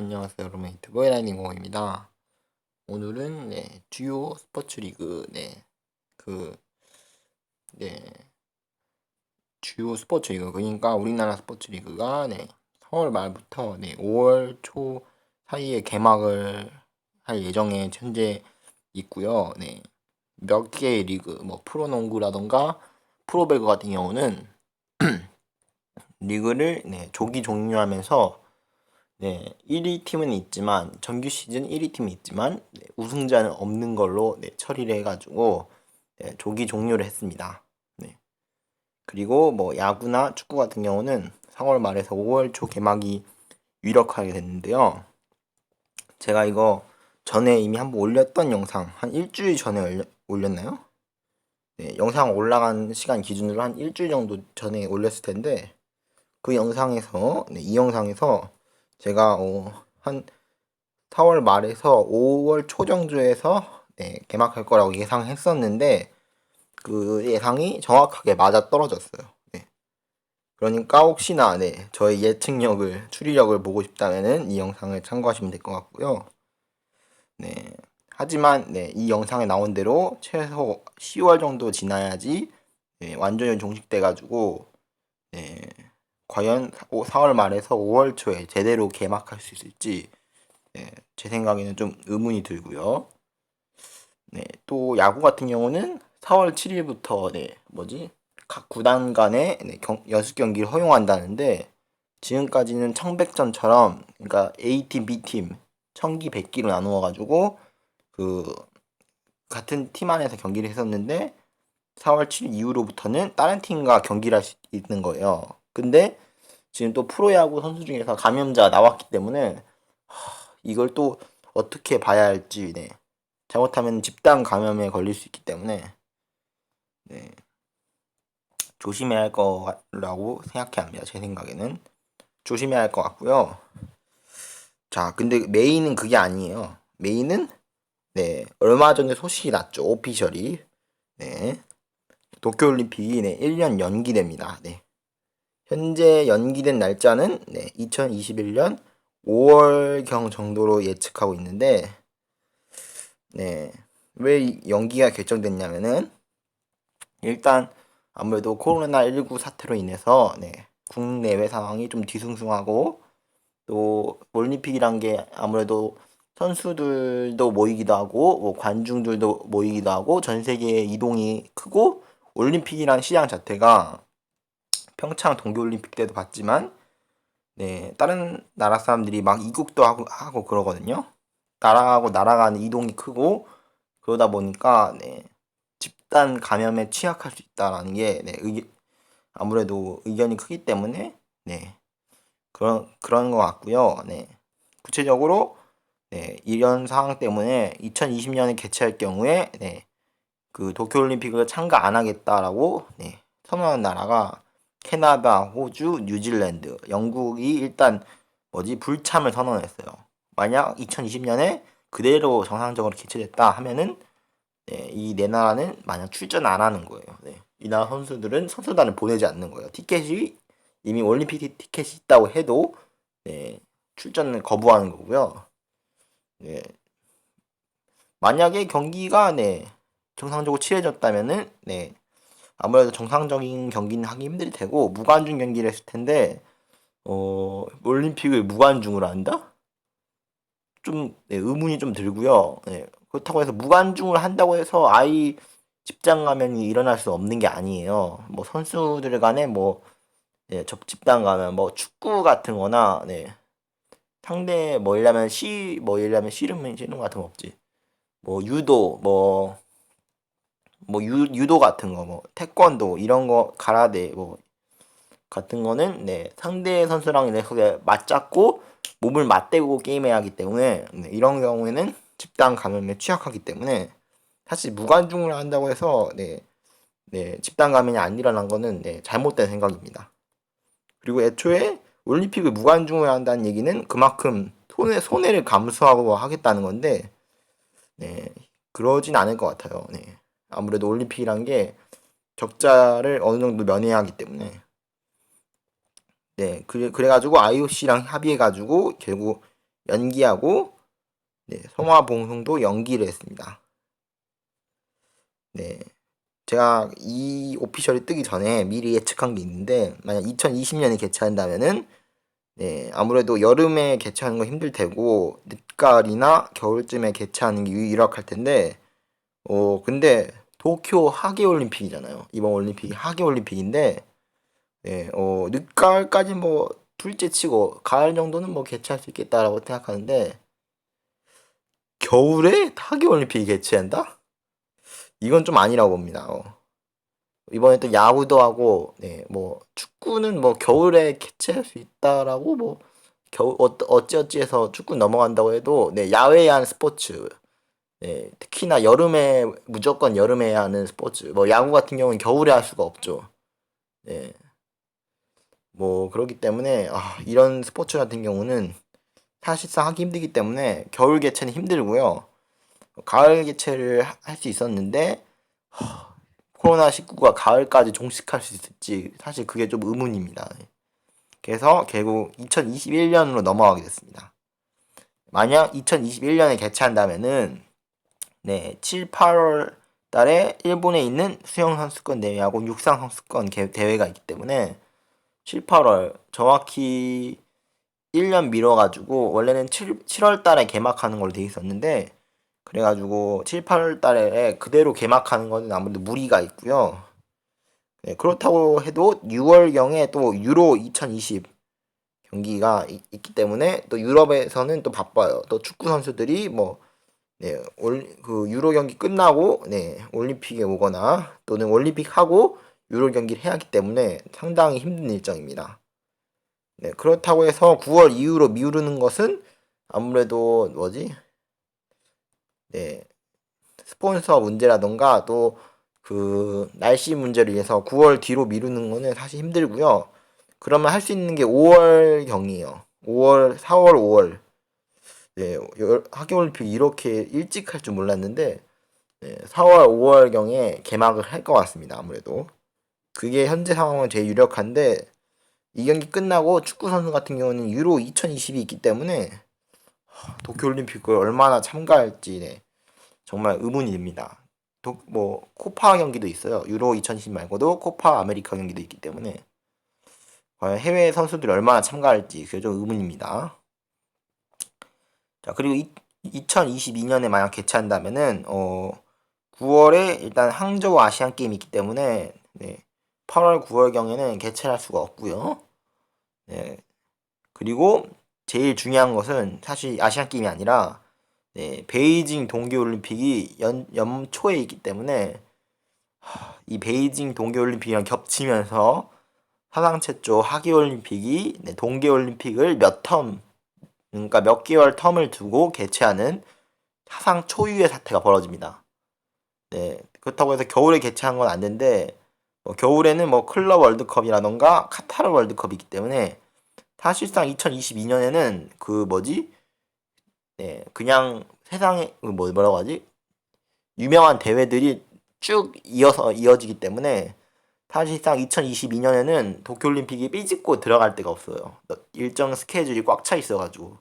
안녕하세요 여러분, 유튜버 에라이닝호입니다. 오늘은 주요 스포츠 리그 네, 주요 스포츠 리그, 그러니까 우리나라 스포츠 리그가 4월 말부터 5월 초 사이에 개막을 할 예정에 현재 있고요. 몇 개의 리그, 뭐 프로농구라던가 프로배구 같은 경우는 리그를 조기 종료하면서 1위 팀은 있지만, 정규 시즌 1위 팀이 있지만, 우승자는 없는 걸로 처리를 해가지고, 조기 종료를 했습니다. 그리고 뭐, 야구나 축구 같은 경우는 4월 말에서 5월 초 개막이 유력하게 됐는데요. 제가 이거 전에 이미 한번 올렸던 영상, 한 일주일 전에 올렸나요? 영상 올라간 시간 기준으로 한 일주일 정도 전에 올렸을 텐데, 그 영상에서, 이 영상에서 제가 한 4월 말에서 5월 초 정도에서 개막할 거라고 예상했었는데, 그 예상이 정확하게 맞아 떨어졌어요. 그러니까 혹시나 저의 예측력을, 추리력을 보고 싶다면은 이 영상을 참고하시면 될 것 같고요. 하지만 이 영상에 나온 대로 최소 10월 정도 지나야지 완전히 종식돼 가지고 과연 4월 말에서 5월 초에 제대로 개막할 수 있을지 제 생각에는 좀 의문이 들고요. 또 야구 같은 경우는 4월 7일부터 각 구단 간에 연습 경기를 허용한다는데, 지금까지는 청백전처럼, 그러니까 A팀, B팀 청기 백기로 나누어 가지고 그 같은 팀 안에서 경기를 했었는데, 4월 7일 이후로부터는 다른 팀과 경기를 할 수 있는 거예요. 근데 지금 또 프로야구 선수 중에서 감염자가 나왔기 때문에 이걸 또 어떻게 봐야 할지, 잘못하면 집단 감염에 걸릴 수 있기 때문에 조심해야 할 거라고 생각합니다. 제 생각에는 조심해야 할 것 같고요. 자, 근데 메인은 그게 아니에요. 메인은 얼마 전에 소식이 났죠. 오피셜이 도쿄올림픽이 1년 연기됩니다. 현재 연기된 날짜는 2021년 5월경 정도로 예측하고 있는데, 왜 연기가 결정됐냐면은, 일단 아무래도 코로나19 사태로 인해서 국내외 상황이 좀 뒤숭숭하고, 또 올림픽이란 게 아무래도 선수들도 모이기도 하고 뭐 관중들도 모이기도 하고 전 세계 이동이 크고, 올림픽이란 시장 자체가 평창 동계올림픽 때도 봤지만 다른 나라 사람들이 막 입국도 하고 그러거든요. 나라하고 나라 간 이동이 크고, 그러다 보니까 집단 감염에 취약할 수 있다라는 게 아무래도 의견이 크기 때문에 그런 것 같고요. 구체적으로 이런 상황 때문에 2020년에 개최할 경우에 그 도쿄올림픽을 참가 안 하겠다라고 선언한 나라가 캐나다, 호주, 뉴질랜드, 영국이 일단 불참을 선언했어요. 만약 2020년에 그대로 정상적으로 개최됐다 하면은 이 네 나라는 만약 출전 안 하는 거예요. 이 나라 선수들은 선수단을 보내지 않는 거예요. 티켓이 이미 올림픽 티켓이 있다고 해도 출전을 거부하는 거고요. 만약에 경기가 정상적으로 치러졌다면은 아무래도 정상적인 경기는 하기 힘들 테고 무관중 경기를 했을 텐데, 올림픽을 무관중으로 한다? 좀 의문이 좀 들고요. 그렇다고 해서 무관중을 한다고 해서 아예 집단 감염이 일어날 수 없는 게 아니에요. 뭐 선수들 간에 집단 감염, 뭐 축구 같은 거나 상대 씨름은 같은 거 없지. 뭐 유도 유도 같은 거, 뭐 태권도 이런 거, 가라데 같은 거는 상대 선수랑 그게 맞잡고 몸을 맞대고 게임해야 하기 때문에 이런 경우에는 집단 감염에 취약하기 때문에, 사실 무관중을 한다고 해서 집단 감염이 안 일어난 거는 잘못된 생각입니다. 그리고 애초에 올림픽을 무관중을 한다는 얘기는 그만큼 손해를 감수하고 하겠다는 건데, 그러진 않을 것 같아요. 아무래도 올림픽이란 게 적자를 어느 정도 면해야 하기 때문에. 그래가지고 IOC랑 합의해가지고 결국 연기하고 네, 성화 봉송도 연기를 했습니다. 네. 제가 이 오피셜이 뜨기 전에 미리 예측한 게 있는데 만약 2020년에 개최한다면은 네, 아무래도 여름에 개최하는 건 힘들 테고 늦가을이나 겨울쯤에 개최하는 게 유력할 텐데 근데 도쿄 하계 올림픽이잖아요. 이번 올림픽이 하계 올림픽인데 네, 늦가을까지 뭐 둘째 치고 가을 정도는 뭐 개최할 수 있겠다라고 생각하는데 겨울에 하계 올림픽이 개최한다? 이건 좀 아니라고 봅니다. 이번에 또 야구도 하고, 네, 뭐, 축구는 뭐, 겨울에 개최할 수 있다라고, 뭐, 어찌어찌 해서 축구 넘어간다고 해도, 네, 야외에 하는 스포츠, 네, 특히나 여름에, 무조건 여름에 하는 스포츠, 뭐, 야구 같은 경우는 겨울에 할 수가 없죠. 네, 뭐, 그렇기 때문에, 이런 스포츠 같은 경우는 사실상 하기 힘들기 때문에, 겨울 개최는 힘들고요. 가을 개최를 할 수 있었는데, 코로나19가 가을까지 종식할 수 있을지 사실 그게 좀 의문입니다. 그래서 결국 2021년으로 넘어가게 됐습니다. 만약 2021년에 개최한다면은 네, 7, 8월 달에 일본에 있는 수영 선수권 대회하고 육상 선수권 대회가 있기 때문에 7, 8월 정확히 1년 미뤄가지고 원래는 7월 달에 개막하는 걸로 돼 있었는데 그래가지고 7, 8월 달에 그대로 개막하는 거는 아무래도 무리가 있고요. 네, 그렇다고 해도 6월경에 또 유로 2020 경기가 있기 때문에 또 유럽에서는 또 바빠요. 또 축구 선수들이 뭐 네, 그 유로 경기 끝나고 네, 올림픽에 오거나 또는 올림픽 하고 유로 경기를 해야 하기 때문에 상당히 힘든 일정입니다. 네, 그렇다고 해서 9월 이후로 미루는 것은 아무래도 뭐지? 네, 스폰서 문제라던가 또 그 날씨 문제를 위해서 9월 뒤로 미루는 거는 사실 힘들고요. 그러면 할 수 있는 게 5월 경이에요. 5월, 4월, 5월. 네, 하계올림픽 이렇게 일찍 할 줄 몰랐는데 4월, 5월 경에 개막을 할 것 같습니다. 아무래도 그게 현재 상황은 제일 유력한데 이 경기 끝나고 축구 선수 같은 경우는 유로 2020이 있기 때문에 도쿄올림픽을 얼마나 참가할지 정말 의문이 듭니다. 뭐 코파 경기도 있어요. 유로 2020 말고도 코파 아메리카 경기도 있기 때문에 과연 해외 선수들이 얼마나 참가할지 그게 좀 의문입니다. 자, 그리고 2022년에 만약 개최한다면은 9월에 일단 항저우 아시안 게임이 있기 때문에 8월 9월 경에는 개최할 수가 없고요. 네. 그리고 제일 중요한 것은 사실 아시안 게임이 아니라 베이징 동계올림픽이 연초에 있기 때문에 이 베이징 동계올림픽이랑 겹치면서 사상 최초 하계올림픽이 동계올림픽을 그러니까 몇 개월 텀을 두고 개최하는 사상 초유의 사태가 벌어집니다. 네, 그렇다고 해서 겨울에 개최한 건 안 되는데 겨울에는 뭐 클럽 월드컵이라던가 카타르 월드컵이 있기 때문에 사실상 2022년에는 그 뭐지? 네, 그냥 세상에 뭐라고 하지? 유명한 대회들이 쭉 이어지기 때문에 사실상 2022년에는 도쿄올림픽이 삐집고 들어갈 데가 없어요. 일정 스케줄이 꽉 차 있어가지고.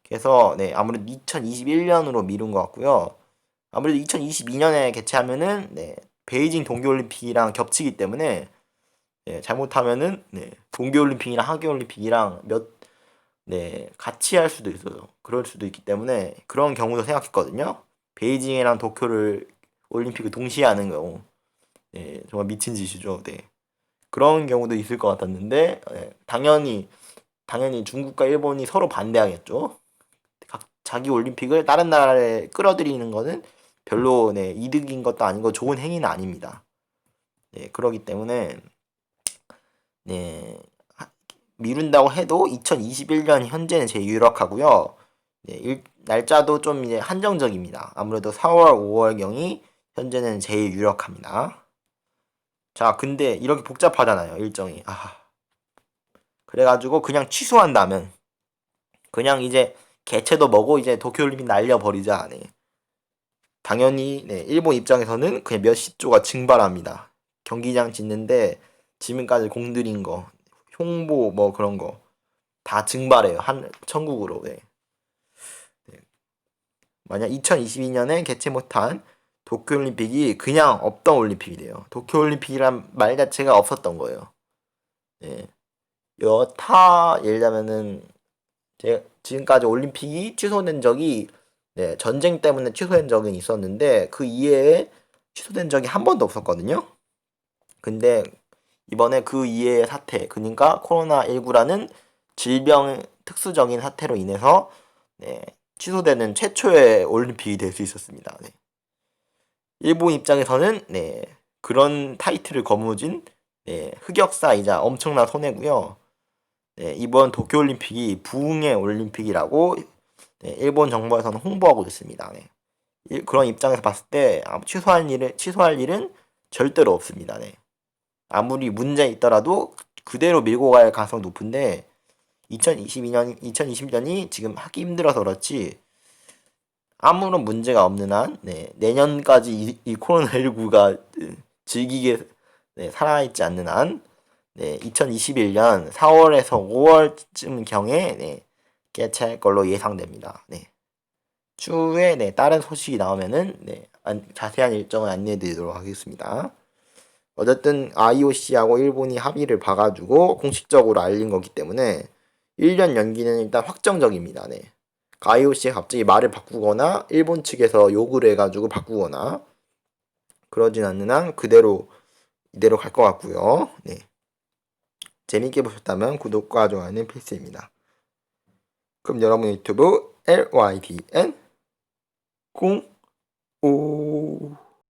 그래서 아무래도 2021년으로 미룬 것 같고요. 아무래도 2022년에 개최하면은 베이징 동계올림픽이랑 겹치기 때문에 잘못하면은 동계올림픽이랑 하계올림픽이랑 같이 할 수도 있어요. 그럴 수도 있기 때문에 그런 경우도 생각했거든요. 베이징이랑 도쿄를 올림픽을 동시에 하는 경우. 정말 미친 짓이죠. 그런 경우도 있을 것 같았는데 당연히 중국과 일본이 서로 반대하겠죠. 자기 올림픽을 다른 나라에 끌어들이는 거는 별로 이득인 것도 아니고 좋은 행위는 아닙니다. 그러기 때문에 미룬다고 해도 2021년 현재는 제일 유력하고요. 날짜도 좀 이제 한정적입니다. 아무래도 4월, 5월경이 현재는 제일 유력합니다. 자, 근데 이렇게 복잡하잖아요, 일정이. 그래가지고 그냥 취소한다면 그냥 이제 개최도 뭐고 이제 도쿄올림픽 날려버리자. 당연히 일본 입장에서는 그냥 몇십 조가 증발합니다. 경기장 짓는데 지금까지 공들인 거, 홍보 뭐 그런 거 다 증발해요. 한 천국으로. 만약 2022년에 개최 못한 도쿄올림픽이 그냥 없던 올림픽이 돼요. 도쿄올림픽이란 말 자체가 없었던 거예요. 네. 예를 들면은 지금까지 올림픽이 취소된 적이 전쟁 때문에 취소된 적은 있었는데 그 이외에 취소된 적이 한 번도 없었거든요. 근데 이번에 그 이외의 사태, 그러니까 코로나19라는 질병 특수적인 사태로 인해서 취소되는 최초의 올림픽이 될 수 있었습니다. 일본 입장에서는 그런 타이틀을 거머쥔 흑역사이자 엄청난 손해고요. 이번 도쿄올림픽이 부흥의 올림픽이라고 일본 정부에서는 홍보하고 있습니다. 그런 입장에서 봤을 때 취소할 일은 절대로 없습니다. 아무리 문제 있더라도 그대로 밀고 갈 가능성이 높은데 2020년이 지금 하기 힘들어서 그렇지 아무런 문제가 없는 한 내년까지 이 코로나19가 즐기게 살아있지 않는 한 2021년 4월에서 5월쯤 경에 개최할 걸로 예상됩니다. 추후에 다른 소식이 나오면은 자세한 일정을 안내해 드리도록 하겠습니다. 어쨌든 IOC하고 일본이 합의를 봐가지고 공식적으로 알린 거기 때문에 1년 연기는 일단 확정적입니다. IOC가 갑자기 말을 바꾸거나 일본 측에서 요구를 해가지고 바꾸거나 그러진 않는 한 이대로 갈 것 같고요. 재밌게 보셨다면 구독과 좋아요는 필수입니다. 그럼 여러분 유튜브 LYDN 05